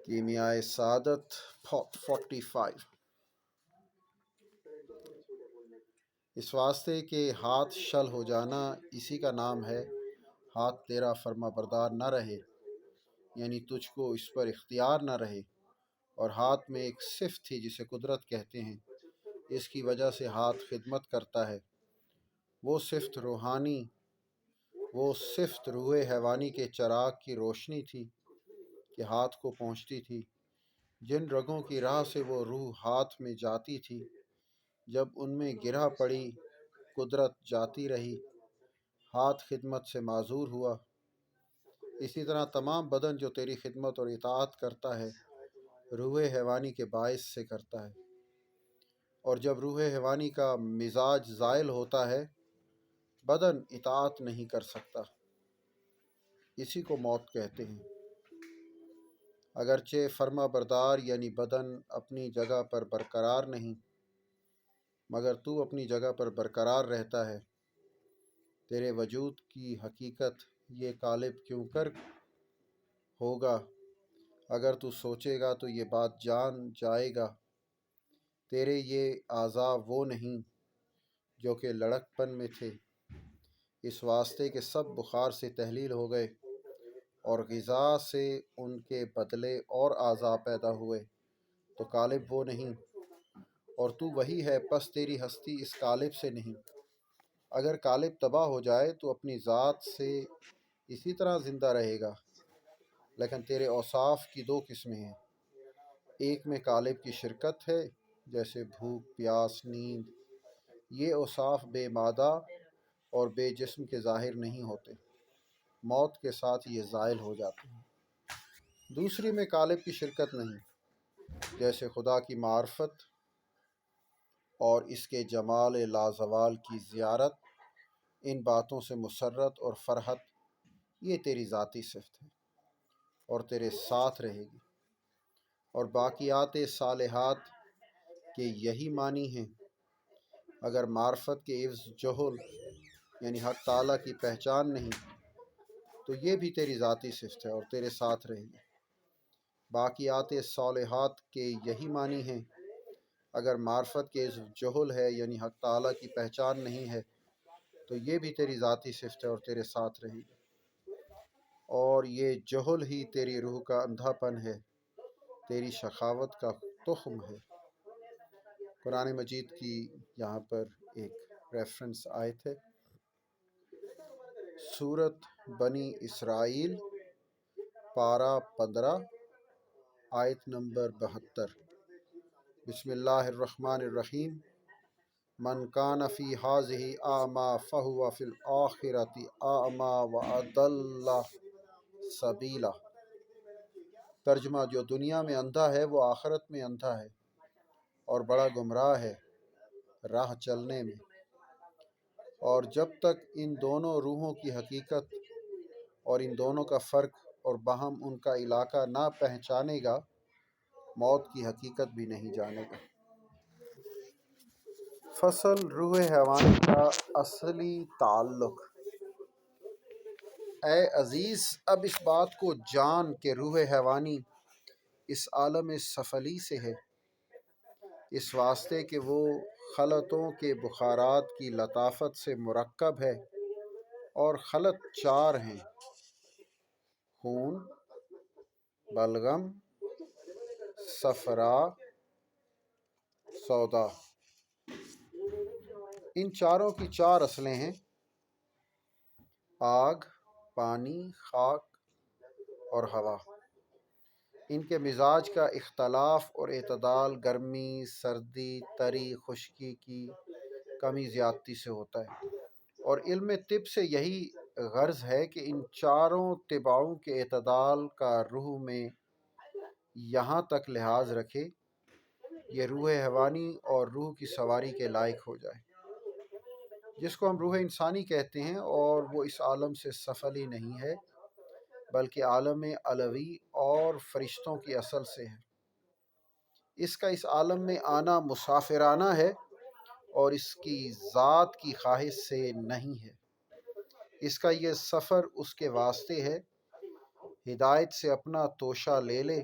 کیمیائے سعادت 45۔ اس واسطے کہ ہاتھ شل ہو جانا اسی کا نام ہے ہاتھ تیرا فرما بردار نہ رہے، یعنی تجھ کو اس پر اختیار نہ رہے۔ اور ہاتھ میں ایک صفت تھی جسے قدرت کہتے ہیں، اس کی وجہ سے ہاتھ خدمت کرتا ہے۔ وہ صفت روح حیوانی کے چراغ کی روشنی تھی کہ ہاتھ کو پہنچتی تھی۔ جن رگوں کی راہ سے وہ روح ہاتھ میں جاتی تھی، جب ان میں گرہ پڑی قدرت جاتی رہی، ہاتھ خدمت سے معذور ہوا۔ اسی طرح تمام بدن جو تیری خدمت اور اطاعت کرتا ہے، روح حیوانی کے باعث سے کرتا ہے۔ اور جب روح حیوانی کا مزاج زائل ہوتا ہے، بدن اطاعت نہیں کر سکتا، اسی کو موت کہتے ہیں۔ اگرچہ فرما بردار یعنی بدن اپنی جگہ پر برقرار نہیں، مگر تو اپنی جگہ پر برقرار رہتا ہے۔ تیرے وجود کی حقیقت یہ غالب کیوں کر ہوگا؟ اگر تو سوچے گا تو یہ بات جان جائے گا، تیرے یہ اعضاء وہ نہیں جو کہ لڑکپن میں تھے، اس واسطے کہ سب بخار سے تحلیل ہو گئے اور غذا سے ان کے بدلے اور اعضاء پیدا ہوئے، تو غالب وہ نہیں، اور تو وہی ہے، پس تیری ہستی اس غالب سے نہیں۔ اگر غالب تباہ ہو جائے تو اپنی ذات سے اسی طرح زندہ رہے گا، لیکن تیرے اوصاف کی دو قسمیں ہیں۔ ایک میں غالب کی شرکت ہے، جیسے بھوک، پیاس، نیند۔ یہ اوصاف بے مادہ اور بے جسم کے ظاہر نہیں ہوتے، موت کے ساتھ یہ زائل ہو جاتے ہیں۔ دوسری میں غالب کی شرکت نہیں، جیسے خدا کی معرفت اور اس کے جمال لازوال کی زیارت۔ ان باتوں سے مسرت اور فرحت یہ تیری ذاتی صفت ہے اور تیرے ساتھ رہے گی۔ اور باقیات صالحات کے یہی معنی ہیں۔ اگر معرفت کے عوض جہل یعنی حق تعالیٰ کی پہچان نہیں، تو یہ بھی تیری ذاتی صفت ہے اور تیرے ساتھ رہے گی۔ باقیات صالحات کے یہی معنی ہیں۔ اگر معرفت کے عوض جہل ہے یعنی حق تعالیٰ کی پہچان نہیں ہے، تو یہ بھی تیری ذاتی صفت ہے اور تیرے ساتھ رہے گی۔ اور یہ جہل ہی تیری روح کا اندھا پن ہے، تیری شقاوت کا تخم ہے۔ قرآن مجید کی یہاں پر ایک ریفرنس آیت ہے، سورۃ بنی اسرائیل پارہ 15 آیت نمبر 72۔ بسم اللہ الرحمن الرحیم۔ من کان فی ہذہ اعمی فہو فی الآخرۃ اعمی واضل سبیلا۔ ترجمہ: جو دنیا میں اندھا ہے وہ آخرت میں اندھا ہے اور بڑا گمراہ ہے راہ چلنے میں۔ اور جب تک ان دونوں روحوں کی حقیقت اور ان دونوں کا فرق اور باہم ان کا علاقہ نہ پہچانے گا، موت کی حقیقت بھی نہیں جانے گا۔ فصل روح حیوانی کا اصلی تعلق۔ اے عزیز، اب اس بات کو جان کہ روح حیوانی اس عالم سفلی سے ہے، اس واسطے کہ وہ خلطوں کے بخارات کی لطافت سے مرکب ہے، اور خلط 4 ہیں: خون، بلغم، صفرا، سودا۔ ان چاروں کی 4 اصلیں ہیں: آگ، پانی، خاک اور ہوا۔ ان کے مزاج کا اختلاف اور اعتدال گرمی، سردی، تری، خشکی کی کمی زیادتی سے ہوتا ہے۔ اور علم طب سے یہی غرض ہے کہ ان چاروں طباعوں کے اعتدال کا روح میں یہاں تک لحاظ رکھے، یہ روح حیوانی اور روح کی سواری کے لائق ہو جائے، جس کو ہم روح انسانی کہتے ہیں، اور وہ اس عالم سے سفلی نہیں ہے بلکہ عالم علوی اور فرشتوں کی اصل سے ہے۔ اس کا اس عالم میں آنا مسافرانہ ہے اور اس کی ذات کی خواہش سے نہیں ہے۔ اس کا یہ سفر اس کے واسطے ہے، ہدایت سے اپنا توشہ لے لے